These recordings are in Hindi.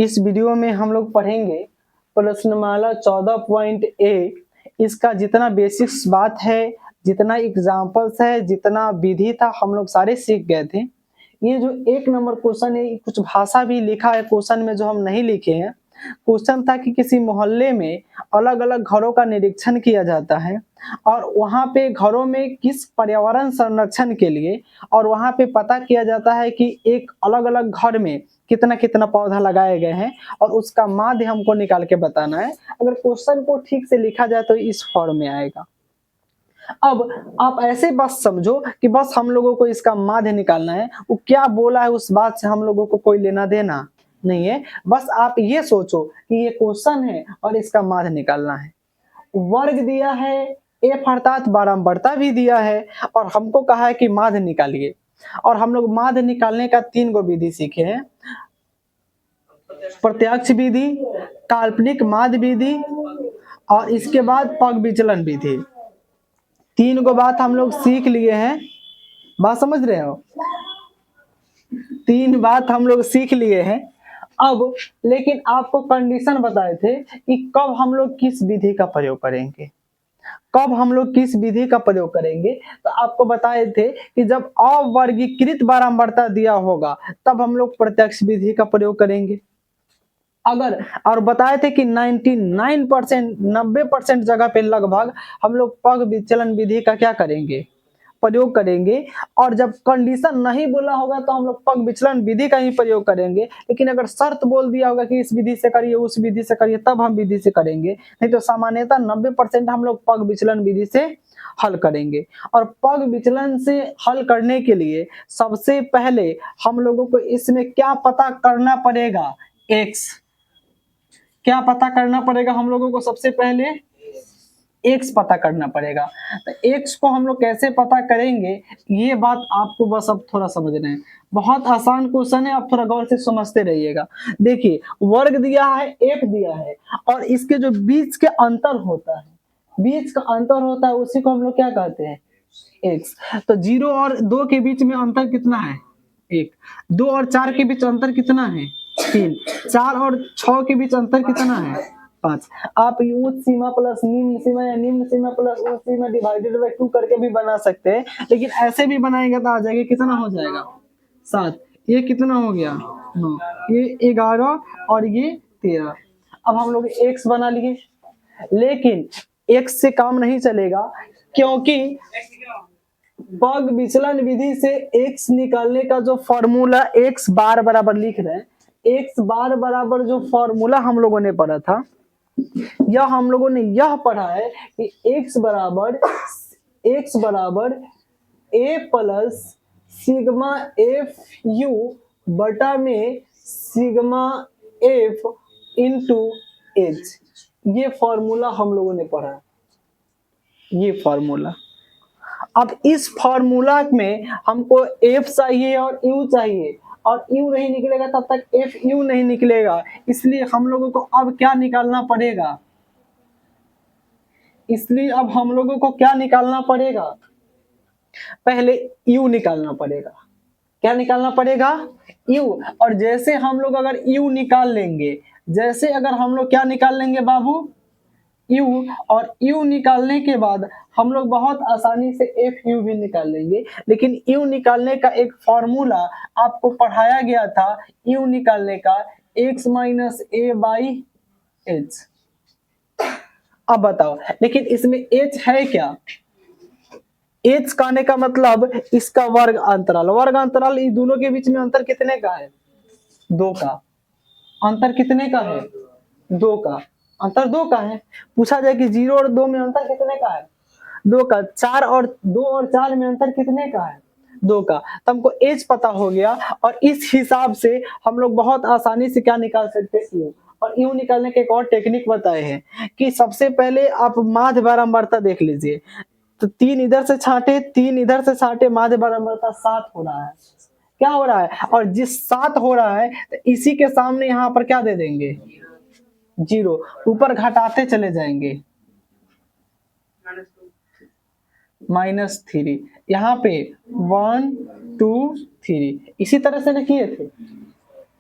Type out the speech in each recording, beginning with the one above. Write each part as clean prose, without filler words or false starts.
इस वीडियो में हम लोग पढ़ेंगे प्रश्नमाला 14.1। इसका जितना बेसिक्स बात है, जितना एग्जाम्पल्स है, जितना विधि था, हम लोग सारे सीख गए थे। ये जो 1 नंबर क्वेश्चन है, कुछ भाषा भी लिखा है क्वेश्चन में जो हम नहीं लिखे हैं। क्वेश्चन था कि किसी मोहल्ले में अलग अलग घरों का निरीक्षण किया जाता है और वहाँ पे घरों में किस पर्यावरण संरक्षण के लिए और वहाँ पे पता किया जाता है कि एक अलग अलग घर में कितना कितना पौधा लगाए गए हैं और उसका माध्य हमको निकाल के बताना है। अगर क्वेश्चन को ठीक से लिखा जाए तो इस फॉर्म में आएगा। अब आप ऐसे बस समझो कि बस हम लोगों को इसका माध्य निकालना है, वो क्या बोला है उस बात से हम लोगों को कोई लेना देना नहीं है। बस आप ये सोचो कि ये क्वेश्चन है और इसका माध्य निकालना है। वर्ग दिया है, एफ अर्थात बारंबारता भी दिया है और हमको कहा है कि माध्य निकालिए। और हम लोग माध्य निकालने का 3 गो विधि सीखे हैं, प्रत्यक्ष विधि, काल्पनिक माध्य विधि और इसके बाद पग विचलन विधि। 3 गो बात हम लोग सीख लिए हैं। बात समझ रहे हो? 3 बात हम लोग सीख लिए हैं। अब लेकिन आपको कंडीशन बताए थे कि कब हम लोग किस विधि का प्रयोग करेंगे, कब हम लोग किस विधि का प्रयोग करेंगे। तो आपको बताए थे कि जब अवर्गीकृत बारंबारता दिया होगा तब हम लोग प्रत्यक्ष विधि का प्रयोग करेंगे। अगर और बताए थे कि 99% 90% जगह पे लगभग हम लोग पग विचलन विधि का क्या करेंगे, प्रयोग करेंगे। और जब कंडीशन नहीं बोला होगा तो हम लोग पग विचलन विधि का ही प्रयोग करेंगे। लेकिन अगर शर्त बोल दिया होगा कि इस विधि से करिए, उस विधि से करिए, तब हम विधि से करेंगे। नहीं तो सामान्यतः 90% हम लोग पग विचलन विधि से हल करेंगे। और पग विचलन से हल करने के लिए सबसे पहले हम लोगों को इसमें क्या पता करना पड़ेगा, एक्स। क्या पता करना पड़ेगा हम लोगों को? सबसे पहले एक्स पता करना पड़ेगा। तो एक्स को हम लोग कैसे पता करेंगे, ये बात आपको बस अब थोड़ा समझना है। बहुत आसान क्वेश्चन है, आप थोड़ा गौर से समझते रहिएगा। देखिए, वर्ग दिया है, एफ दिया है और इसके जो बीच के अंतर होता है, बीच का अंतर होता है, उसी को हम लोग क्या कहते हैं, एक्स। तो 0 और 2 के बीच में अंतर कितना है, 1। 2 और 4 के बीच अंतर कितना है, 3। 4 और 6 के बीच अंतर कितना है, 5। आप उच्च सीमा प्लस निम्न सीमा या निम्न सीमा प्लस उच्च सीमा डिवाइडेड बाय 2 करके भी बना सकते हैं। लेकिन ऐसे भी बनाएंगे तो आ जाएगा, कितना हो जाएगा, 7। ये कितना हो गया, 9। ये 11 और ये 13। अब हम लोग x बना लिए। लेकिन x से काम नहीं चलेगा, क्योंकि पग विचलन विधि से x निकालने का जो फॉर्मूला x बार बराबर लिख रहे हैं, x बार बराबर जो फॉर्मूला हम लोगों ने पढ़ा था, यह हम लोगों ने यह पढ़ा है कि x बराबर a plus sigma F you बटा में सिग्मा एफ इंटू एच। ये फॉर्मूला हम लोगों ने पढ़ा, ये फॉर्मूला। अब इस फॉर्मूला में हमको एफ चाहिए और यू चाहिए, और यू नहीं निकलेगा तब तक एफ यू नहीं निकलेगा। इसलिए हम लोगों को अब क्या निकालना पड़ेगा, इसलिए अब हम लोगों को क्या निकालना पड़ेगा, पहले यू निकालना पड़ेगा। क्या निकालना पड़ेगा, यू। और जैसे हम लोग अगर यू निकाल लेंगे, जैसे अगर हम लोग क्या निकाल लेंगे बाबू, यू, और यू निकालने के बाद हम लोग बहुत आसानी से एफ यू भी निकाल लेंगे। लेकिन यू निकालने का एक फॉर्मूला आपको पढ़ाया गया था, यू निकालने का, x minus A by H. अब बताओ, लेकिन इसमें h है क्या, h कहने का मतलब इसका वर्ग अंतराल। वर्ग अंतराल इन दोनों के बीच में अंतर कितने का है, 2 का। अंतर कितने का है, 2 का। अंतर 2 का है। पूछा जाए कि 0 और 2 में अंतर कितने का है, 2 का। 4 और 2 और 4 में अंतर कितने का है, 2 का। तो हमको एज पता हो गया और इस हिसाब से हम लोग बहुत आसानी से क्या निकाल सकते हैं, यू। और यू निकालने के एक और टेक्निक बताए हैं कि सबसे पहले आप माध्य बारंबारता देख लीजिए। तो 3 इधर से छांटे, 3 इधर से छांटे, माध्य बारंबारता 7 हो रहा है। क्या हो रहा है, और जिस 7 हो रहा है तो इसी के सामने यहाँ पर क्या दे देंगे, 0। ऊपर घटाते चले जाएंगे, -3। यहाँ पे 1 2 3। इसी तरह से न किए थे,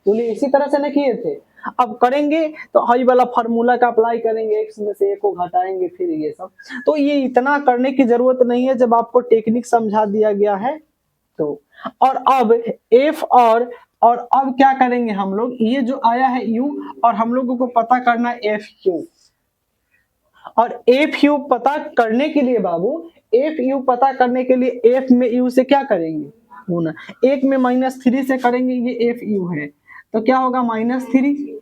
बोलिए, इसी तरह से न किए थे। अब करेंगे तो हई वाला फार्मूला का अप्लाई करेंगे, x में से a को घटाएंगे, फिर ये सब। तो ये इतना करने की जरूरत नहीं है जब आपको टेक्निक समझा दिया गया है तो। और अब f और अब क्या करेंगे हम लोग, ये जो आया है u और हम लोगों को पता करना है fu। और fu पता करने के लिए बाबू, fu पता करने के लिए f में u से क्या करेंगे, गुना। 1 में -3 से करेंगे, ये fu है तो क्या होगा -3।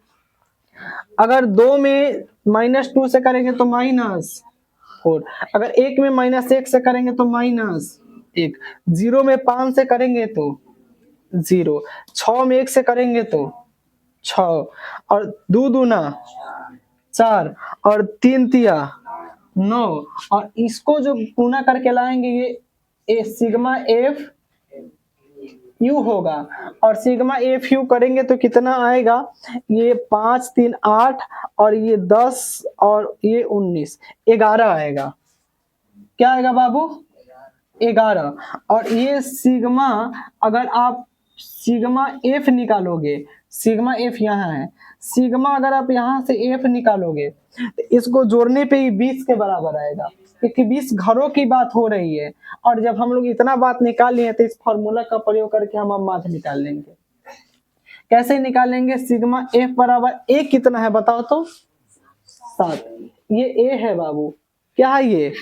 अगर 2 में -2 से करेंगे तो -4। अगर 1 में -1 से करेंगे तो -1। 0 में 5 से करेंगे तो 0। 6 में 1 से करेंगे तो 6। और 2 दूना 4 और 3 तिया 9। और इसको जो गुना करके लाएंगे ये सिग्मा एफ यू होगा। और सिग्मा एफ यू करेंगे तो कितना आएगा, ये 5 3 8 और ये 10 और ये 19, 11 आएगा। क्या आएगा बाबू, 11। और ये सिग्मा, अगर आप सिग्मा एफ निकालोगे, सिग्मा एफ यहाँ है, सिग्मा अगर आप यहाँ से एफ निकालोगे तो इसको जोड़ने पे ही 20 के बराबर आएगा, क्योंकि 20 घरों की बात हो रही है। और जब हम लोग इतना बात निकाल लिए तो इस फॉर्मूला का प्रयोग करके हम अब माध्य निकाल लेंगे। कैसे निकालेंगे, सिग्मा एफ बराबर ए कितना है बताओ तो, 7। ये ए है बाबू, क्या है ये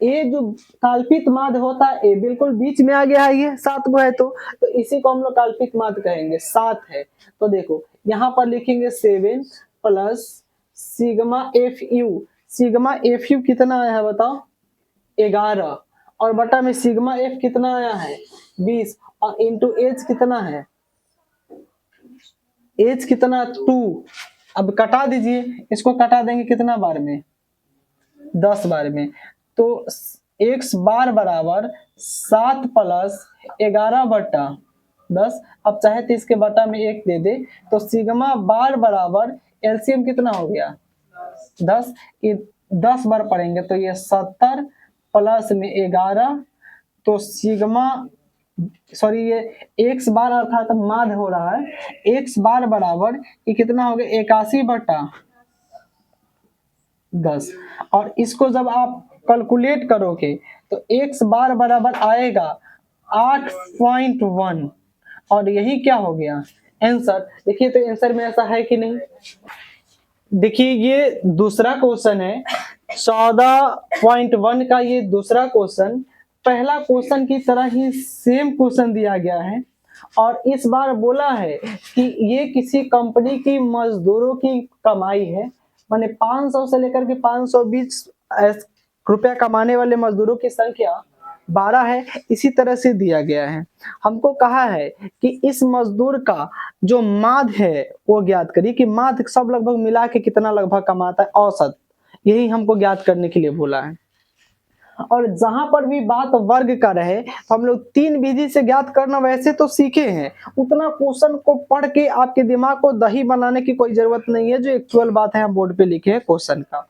ए जो काल्पित माध्य होता है, ए बिल्कुल बीच में आ गया है, ये 7 को है तो इसी को हम लोग काल्पित माध्य कहेंगे, 7 है। तो देखो यहाँ पर लिखेंगे 7 plus sigma F you. Sigma F you कितना आया है बताओ, 11। और बटा में सिग्मा एफ कितना आया है, 20। और इंटू एच कितना है, एच कितना 2। अब कटा दीजिए, इसको कटा देंगे कितना बार में, 10 बार में। तो x बार बराबर 7 प्लस 11 बटा 10। अब चाहे तो इसके बटा में 1 दे दे, तो सिग्मा बार बराबर एलसीएम कितना हो गया, 10। 10 बार पढ़ेंगे तो ये 70 प्लस में 11, तो सिग्मा सॉरी ये x बार अर्थात माध्य हो रहा है, x बार बराबर ये कितना हो गया, 81 बटा 10। और इसको जब आप कैलकुलेट करोगे तो x बार बराबर आएगा 8.1। और यही क्या हो गया आंसर। देखिए तो आंसर में ऐसा है कि नहीं, देखिए ये दूसरा क्वेश्चन है 14.1 का, ये दूसरा क्वेश्चन पहला क्वेश्चन की तरह ही सेम क्वेश्चन दिया गया है। और इस बार बोला है कि ये किसी कंपनी की मजदूरों की कमाई है, माने 500 से लेकर के 520 रुपया कमाने वाले मजदूरों की संख्या 12 है, इसी तरह से दिया गया है। हमको कहा है कि इस मजदूर का जो माध्य है वो ज्ञात करिए, कि माध्य सब लगभग मिला के कितना लगभग कमाता है औसत, यही हमको ज्ञात करने के लिए बोला है। और जहां पर भी बात वर्ग का रहे तो हम लोग 3 विधि से ज्ञात करना वैसे तो सीखे हैं, उतना क्वेश्चन को पढ़ के आपके दिमाग को दही बनाने की कोई जरूरत नहीं है, जो एक्चुअल बात है हम बोर्ड पे लिखे हैं क्वेश्चन का।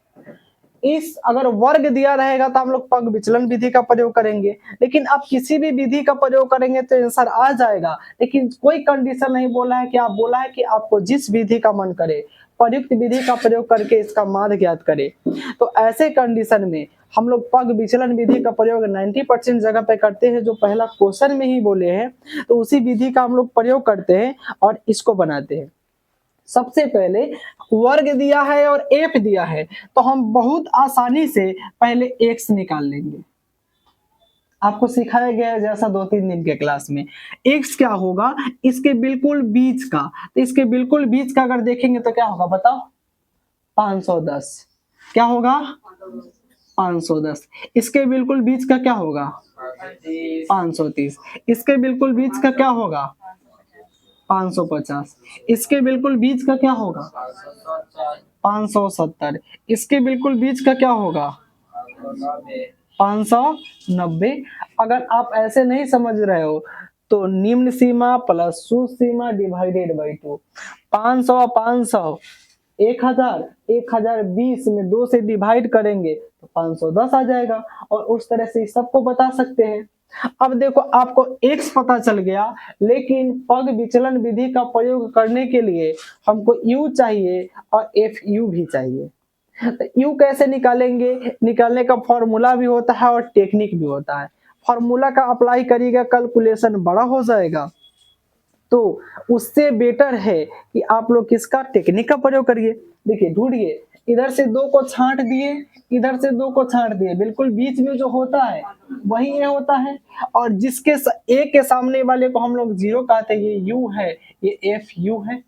इस अगर वर्ग दिया रहेगा तो हम लोग पग विचलन विधि का प्रयोग करेंगे, लेकिन आप किसी भी विधि का प्रयोग करेंगे तो आंसर आ जाएगा। लेकिन कोई कंडीशन नहीं बोला है, कि आप बोला है कि आपको जिस विधि का मन करे प्रयुक्त विधि का प्रयोग करके इसका माध्य ज्ञात करे। तो ऐसे कंडीशन में हम लोग पग विचलन विधि का प्रयोग 90% जगह पे करते हैं, जो पहला क्वेश्चन में ही बोले हैं, तो उसी विधि का हम लोग प्रयोग करते हैं और इसको बनाते हैं। सबसे पहले वर्ग दिया है और एफ दिया है, तो हम बहुत आसानी से पहले एक्स निकाल लेंगे। आपको सिखाया गया है जैसा 2-3 दिन के क्लास में। एक्स क्या होगा, इसके बिल्कुल बीच का, तो इसके बिल्कुल बीच का अगर देखेंगे तो क्या होगा बताओ, 510। क्या होगा 510। इसके बिल्कुल बीच का क्या होगा 530। इसके बिल्कुल बीच का क्या होगा 550। इसके बिल्कुल बीच का क्या होगा 570। इसके बिल्कुल बीच का क्या होगा 590। अगर आप ऐसे नहीं समझ रहे हो तो निम्न सीमा प्लस सूक्ष्म सीमा डिवाइडेड बाई 2। 500 500 1000 1020 में 2 से डिवाइड करेंगे तो 510 आ जाएगा। और उस तरह से सबको बता सकते हैं। अब देखो आपको x पता चल गया, लेकिन पग विचलन विधि का प्रयोग करने के लिए हमको u चाहिए और fu भी चाहिए। तो u कैसे निकालेंगे? निकालने का फॉर्मूला भी होता है और टेक्निक भी होता है। फॉर्मूला का अप्लाई करिएगा, कैलकुलेशन बड़ा हो जाएगा। तो उससे बेटर है कि आप लोग किसका? टेक्निक का प्रयोग करिए। देखिए ढूंढिए, इधर से 2 को छांट दिए, इधर से 2 को छांट दिए, बिल्कुल बीच में जो होता है वही ये होता है। और जिसके a के सामने वाले को हम लोग 0 कहते हैं, ये u है, ये fu है।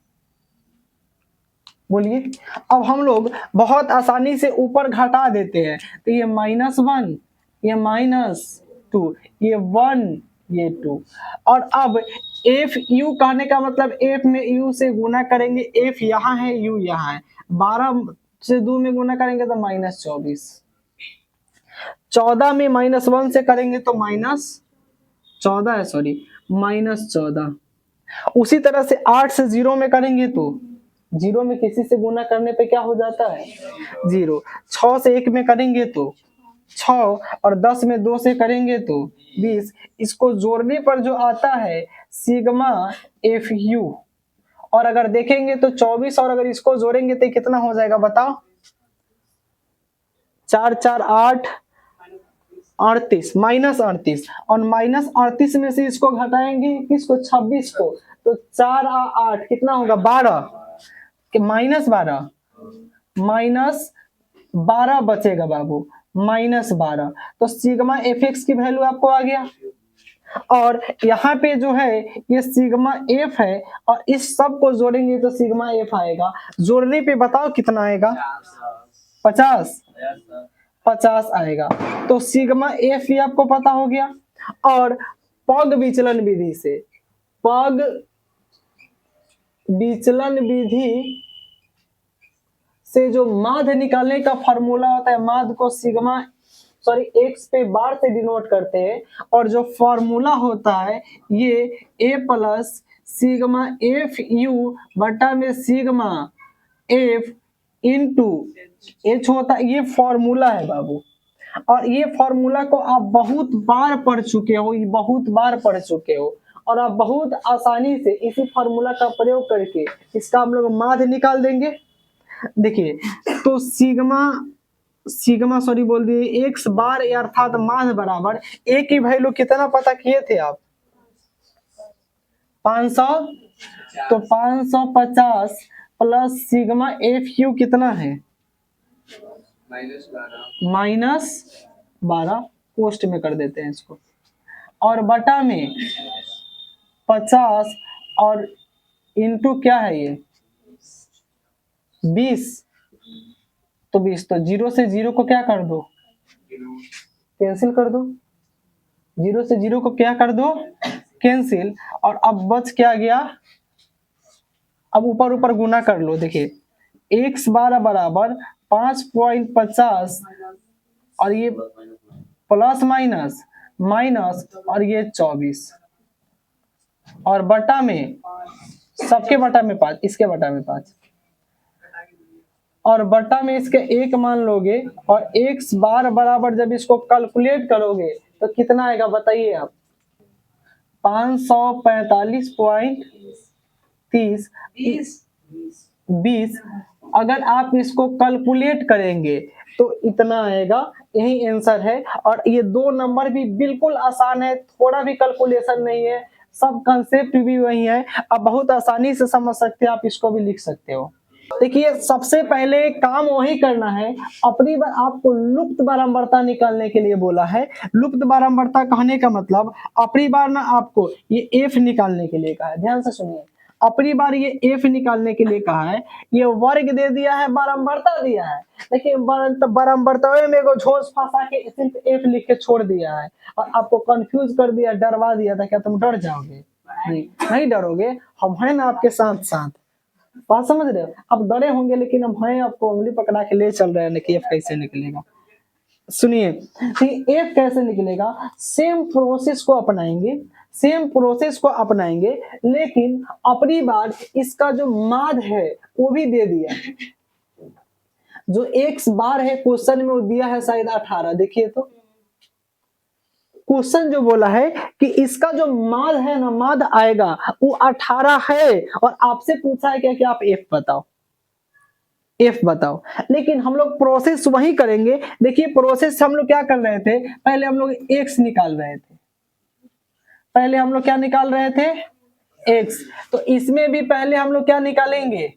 बोलिए, अब हम लोग बहुत आसानी से ऊपर घटा देते हैं। तो ये -1, ये -2, ये 1, ये 2। और अब fu कहने का मतलब f में u से गुना करेंगे, f यहाँ है, u यहाँ है, 12 से 2 में गुना करेंगे तो -24, 14 में -1 से करेंगे तो -14 है, सॉरी -14। उसी तरह से 8 से 0 में करेंगे तो 0 में किसी से गुना करने पे क्या हो जाता है? 0। 6 से 1 में करेंगे तो 6, और 10 में 2 से करेंगे तो 20। इसको जोड़ने पर जो आता है सिग्मा fu, और अगर देखेंगे तो 24, और अगर इसको जोड़ेंगे तो कितना हो जाएगा बताओ? 4 4 8, 38, -38, और -38 में से इसको घटाएंगे किसको? 26 को, तो 4 8 कितना होगा? 12 कि -12, -12 बचेगा बाबू, -12। तो सिग्मा fx की वैल्यू आपको आ गया। और यहाँ पे जो है ये सिग्मा f है, और इस सब को जोड़ेंगे तो सिग्मा f आएगा। जोड़ने पे बताओ कितना आएगा? 50 आएगा। तो सिग्मा f ही आपको पता हो गया। और पग विचलन विधि से, पग विचलन विधि से जो माध् निकालने का फॉर्मूला होता है, माध् को x पे बार से डिनोट करते हैं, और जो फॉर्मूला होता है ये a plus sigma F you बटा में सिग्मा एफ इंटू एच होता है। ये फॉर्मूला है बाबू, और ये फॉर्मूला को आप बहुत बार पढ़ चुके हो, बहुत बार पढ़ चुके हो, और आप बहुत आसानी से इसी फॉर्मूला का प्रयोग करके इसका हम लोग माध्य निकाल देंगे। देखिए, तो सिग्मा सॉरी बोल दिए x बार अर्थात माध्य बराबर a की वैल्यू कितना पता किए थे आप? 500। तो 550 प्लस सिग्मा एफ यू कितना है? -12। पोस्ट में कर देते हैं इसको, और बटा में 50, और इंटू क्या है ये? 20। तो 20, तो 0 से 0 को क्या कर दो? कैंसिल कर दो। 0 से 0 को क्या कर दो? कैंसिल। और अब बच क्या गया? अब ऊपर ऊपर गुना कर लो। देखिए x बार बराबर 5.50, और ये प्लस माइनस माइनस, और ये 24, और बटा में सबके बटा में 5, इसके बटा में 5, और बटा में इसके 1 मान लोगे, और x बार बराबर जब इसको कैलकुलेट करोगे तो कितना आएगा बताइए आप? 545.30 अगर आप इसको कैलकुलेट करेंगे तो इतना आएगा। यही आंसर है। और ये 2 नंबर भी बिल्कुल आसान है, थोड़ा भी कैलकुलेशन नहीं है, सब कंसेप्ट भी वही है। आप बहुत आसानी से समझ सकते हैं, आप इसको भी लिख सकते हो। देखिए सबसे पहले काम वही करना है, अपनी बार आपको लुप्त बारंबारता निकालने के लिए बोला है। लुप्त बारंबारता कहने का मतलब अपनी बार ना आपको ये एफ निकालने के लिए कहा है। ध्यान से सुनिए, अपनी बार ये एफ निकालने के लिए कहा है। ये वर्ग दे दिया है, बारंबारता दिया है, लेकिन बारंबारता में एगो झोस फंसा के सिर्फ एफ लिख के छोड़ दिया है, और आपको कंफ्यूज कर दिया, डरवा दिया था। क्या तुम डर जाओगे? नहीं डरोगे, हम हैं ना आपके साथ साथ। बात समझ रहे हो? आप डरे होंगे, लेकिन हम हैं, आपको उंगली पकड़ा के ले चल रहे हैं कि एफ कैसे निकलेगा। सुनिए, एफ कैसे निकलेगा? सेम प्रोसेस को अपनाएंगे, सेम प्रोसेस को अपनाएंगे, लेकिन अपनी बार इसका जो माध्य है वो भी दे दिया। जो x बार है क्वेश्चन में वो दिया है शायद 18। देखिए तो क्वेश्चन जो बोला है कि इसका जो माद है ना, माद आएगा वो 18 है, और आपसे पूछा है क्या कि आप एफ बताओ, एफ बताओ। लेकिन हम लोग प्रोसेस वही करेंगे। देखिए प्रोसेस हम लोग क्या कर रहे थे, पहले हम लोग एक्स निकाल रहे थे, पहले हम लोग क्या निकाल रहे थे, एक्स। तो इसमें भी पहले हम लोग क्या निकालेंगे,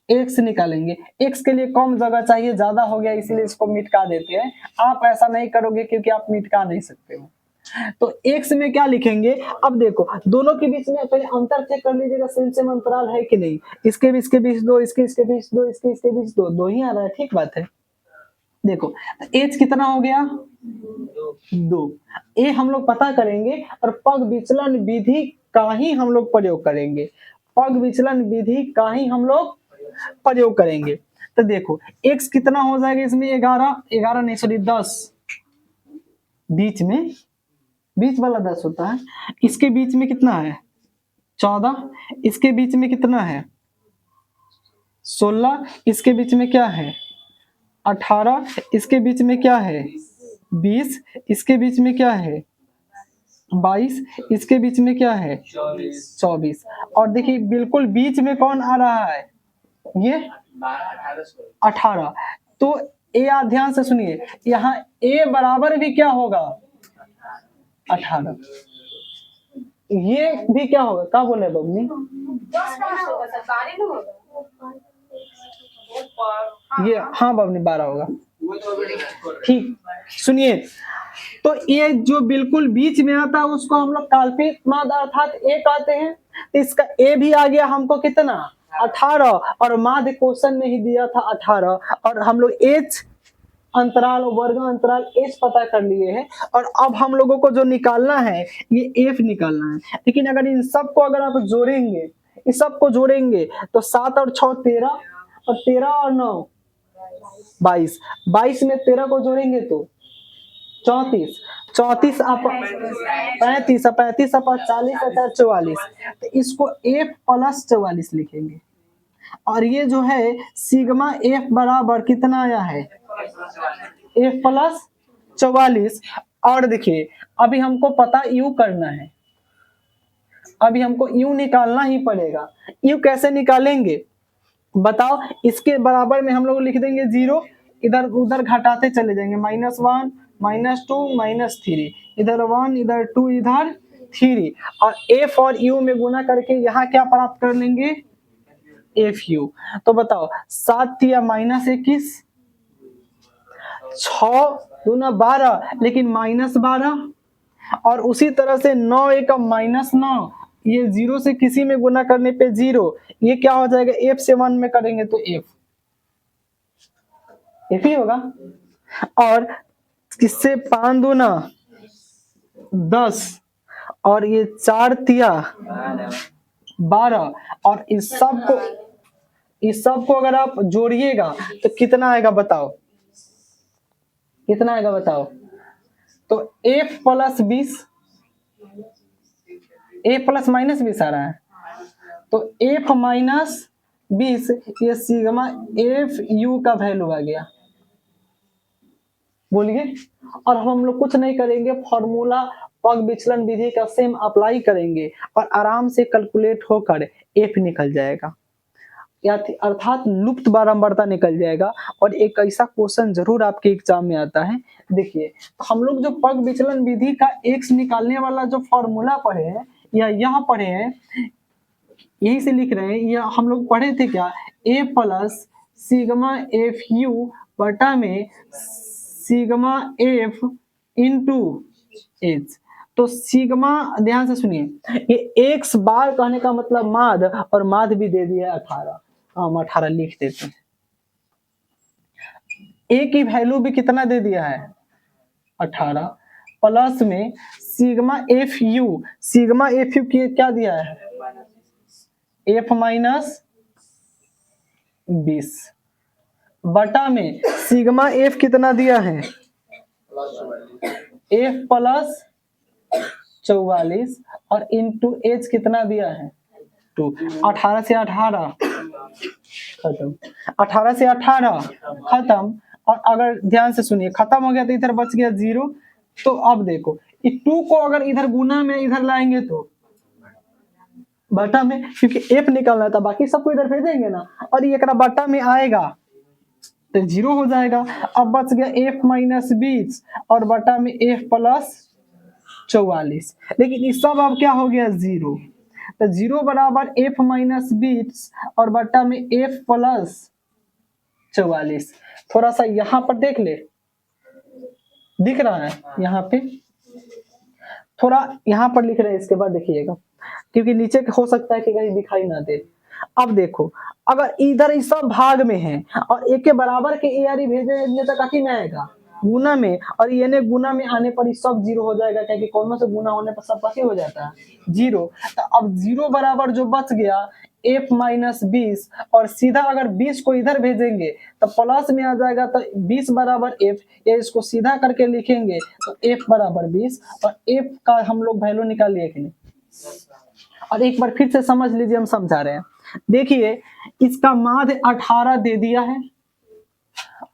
एक्स निकालेंगे। एक्स के लिए कम जगह चाहिए, ज्यादा हो गया इसीलिए इसको मिटका देते हैं। आप ऐसा नहीं करोगे क्योंकि आप मिटका नहीं सकते हो। तो एक्स में क्या लिखेंगे, अब देखो दोनों के बीच में पहले अंतर चेक कर लीजिएगा, सेम अंतराल है कि नहीं। इसके बीच दो, इसके बीच दो, इसके बीच दो, दो ही आ रहा है, ठीक बात है। देखो एच कितना हो गया, 2। ए हम लोग पता करेंगे और पग विचलन विधि का ही हम लोग प्रयोग करेंगे, पग विचलन विधि का ही हम लोग प्रयोग करेंगे। तो देखो x कितना हो जाएगा इसमें, 11 नहीं सॉरी 10, बीच वाला 10 होता है। इसके बीच में कितना है, 14, इसके बीच में कितना है, 16, इसके बीच में क्या है, 18, इसके बीच में क्या है, 20, इसके बीच में क्या है, 22, इसके बीच में क्या है, 24। और देखिए बिल्कुल बीच में कौन आ रहा है, ये 18। तो ए आप ध्यान से सुनिए, यहाँ ए बराबर भी क्या होगा, 18। ये भी क्या होगा, क्या बोले बबनी, ये हाँ बबनी 12 होगा, ठीक। सुनिए तो ये जो बिल्कुल बीच में आता है उसको हम लोग काल्पनिक माद अर्थात ए कहते हैं। इसका ए भी आ गया हमको कितना, 18, और माद क्वेश्चन में ही दिया था 18, और हम लोग एच अंतराल, वर्ग अंतराल एच पता कर लिए हैं। और अब हम लोगों को जो निकालना है ये एफ निकालना है। लेकिन अगर इन सब को अगर आप जोड़ेंगे, इस सब को जोड़ेंगे तो 7 और 6 13, और 13 और 9 22, 22 में 13 को जोड़ेंगे तो 34, 34 आप 35, 35 आप 40 और 44, तो इसको एफ प्लस 44 लिखेंगे। और ये जो है सिग्मा एफ बराबर कितना आया है, एफ प्लस 44। और देखिए अभी हमको पता यू करना है, अभी हमको यू निकालना ही पड़ेगा। यू कैसे निकालेंगे बताओ, इसके बराबर में हम लोग लिख देंगे 0, इधर उधर घटाते चले जाएंगे, -1 -2 -3, इधर 1 इधर 2 इधर 3, और एफ और यू में गुना करके यहाँ क्या प्राप्त कर लेंगे, एफ यू। तो बताओ 7 या -21, 6 दूना 12, लेकिन -12, और उसी तरह से 9 एक -9, ये 0 से किसी में गुना करने पे 0, ये क्या हो जाएगा, एफ से 1 में करेंगे तो एफ ही होगा। और किससे 5 दूना 10, और ये 4 तिया 12, और इस सब को अगर आप जोड़िएगा तो कितना आएगा बताओ, कितना आएगा बताओ। तो एफ प्लस 20, ए प्लस -20 आ रहा है, तो एफ -20, ये सिग्मा एफ यू का वैल्यू आ गया, बोलिए। और हम लोग कुछ नहीं करेंगे, फॉर्मूला पग विचलन विधि का सेम अप्लाई करेंगे और आराम से कैलकुलेट होकर एफ निकल जाएगा, अर्थात लुप्त बारंबारता निकल जाएगा। और एक ऐसा क्वेश्चन जरूर आपके एग्जाम में आता है। देखिए हम लोग जो पग विचलन विधि का एक्स निकालने वाला जो फॉर्मूला पढ़े हैं या यहाँ पढ़े हैं, यही से लिख रहे हैं, या हम लोग पढ़े थे क्या, ए प्लस सिग्मा एफ यू बटा में सिग्मा एफ इंटू एच। तो सिग्मा, ध्यान से सुनिए, ये एक्स बार कहने का मतलब माद, और माद भी दे दिया 18, हम 18 लिख देते हैं। ए की वैल्यू भी कितना दे दिया है, 18, प्लस में सिग्मा एफ यू की क्या दिया है, एफ -20, बटा में सिग्मा एफ कितना दिया है, एफ प्लस 44, और इंटू एच कितना दिया है 2। 18 से 18 खत्म, 18 से 18 खत्म। और अगर ध्यान से सुनिए, खत्म हो गया तो इधर बच गया 0, तो अब देखो, इस 2 को अगर इधर गुना में इधर लाएंगे तो बटा में, क्योंकि f निकालना था, बाकी सबको इधर भेजेंगे ना, और ये एकरा बटा में आएगा तो 0 हो जाएगा। अब बच गया f माइनस 20 और बटा में f प्लस 44, लेकिन इस सब अब क्या हो गया 0, तो 0 बराबर f माइनस 20 और बटा में f प्लस 44। थोड़ा सा यहाँ पर देख ले, दिख रहा है यहाँ पे, थोड़ा यहाँ पर लिख रहे हैं, इसके बाद देखिएगा, क्योंकि नीचे हो सकता है कि कहीं दिखाई ना दे। अब देखो, अगर इधर इस सब भाग में है और एक के बराबर के ए आर भेजे तो कथी में आएगा, गुना में, और ये ने गुना में आने पर सब 0 हो जाएगा, क्योंकि कौनों से गुना होने पर सब कथी हो जाता है 0। तो अब 0 बराबर जो बच गया f माइनस 20, और सीधा अगर 20 को इधर भेजेंगे तो प्लस में आ जाएगा, तो 20 बराबर f, ये इसको सीधा करके लिखेंगे तो f बराबर 20, और f का हम लोग वैल्यू निकाल लिए कि नहीं। और एक बार फिर से समझ लीजिए, हम समझा रहे हैं, देखिए इसका माध्य 18 दे दिया है,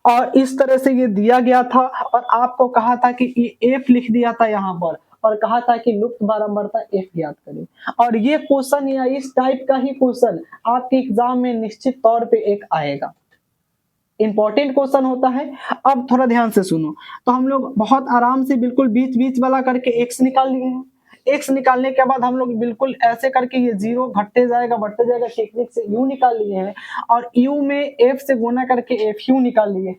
और इस तरह से ये दिया गया था, और आपको कहा था कि ये f लिख दिया था यहाँ पर, और कहा था कि लुप्त बारंबारता f ज्ञात करें। और ये क्वेश्चन या इस टाइप का ही क्वेश्चन आपके एग्जाम में निश्चित तौर पे एक आएगा, इंपॉर्टेंट क्वेश्चन होता है। अब थोड़ा ध्यान से सुनो, तो हम लोग बहुत आराम से बिल्कुल बीच बीच वाला करके x निकाल लिए हैं। x निकालने के बाद हम लोग बिल्कुल ऐसे करके ये 0 घटते जाएगा बढ़ते जाएगा, टेक्निक से u निकाल लिए हैं, और u में f से गुना करके fu निकाल लिए,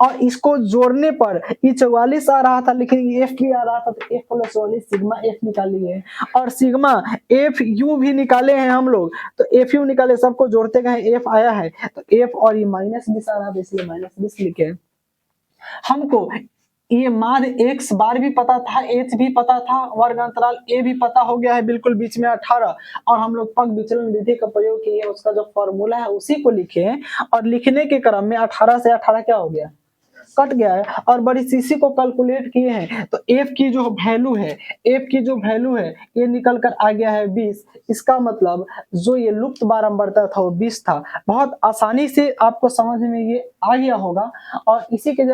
और इसको जोड़ने पर ये 44 आ रहा था, लेकिन ये f भी आ रहा था, तो f प्लस 44 सिग्मा f निकाल लिए, और सिग्मा f u भी निकाले हैं हम लोग, तो f u निकाले, सबको जोड़ते गए f आया है, तो f और ये माइनस 20 आ रहा है, इसलिए माइनस 20 लिखे। हमको ये माध्य x बार भी पता था, h भी पता था, वर्ग अंतराल a भी पता हो गया है, बिल्कुल बीच में 18, और हम लोग पग विचलन विधि का प्रयोग किए, उसका जो फॉर्मूला है उसी को लिखे, और लिखने के क्रम में 18 से 18 क्या हो गया, कट गया है, और बड़ी सीसी को कैलकुलेट किए हैं, तो f की जो वैल्यू है, f की जो वैल्यू है ये निकल कर आ गया है 20। इसका मतलब जो ये लुप्त बारंबारता था वो 20 था। बहुत आसानी से आपको समझ में ये आ गया होगा, और इसी के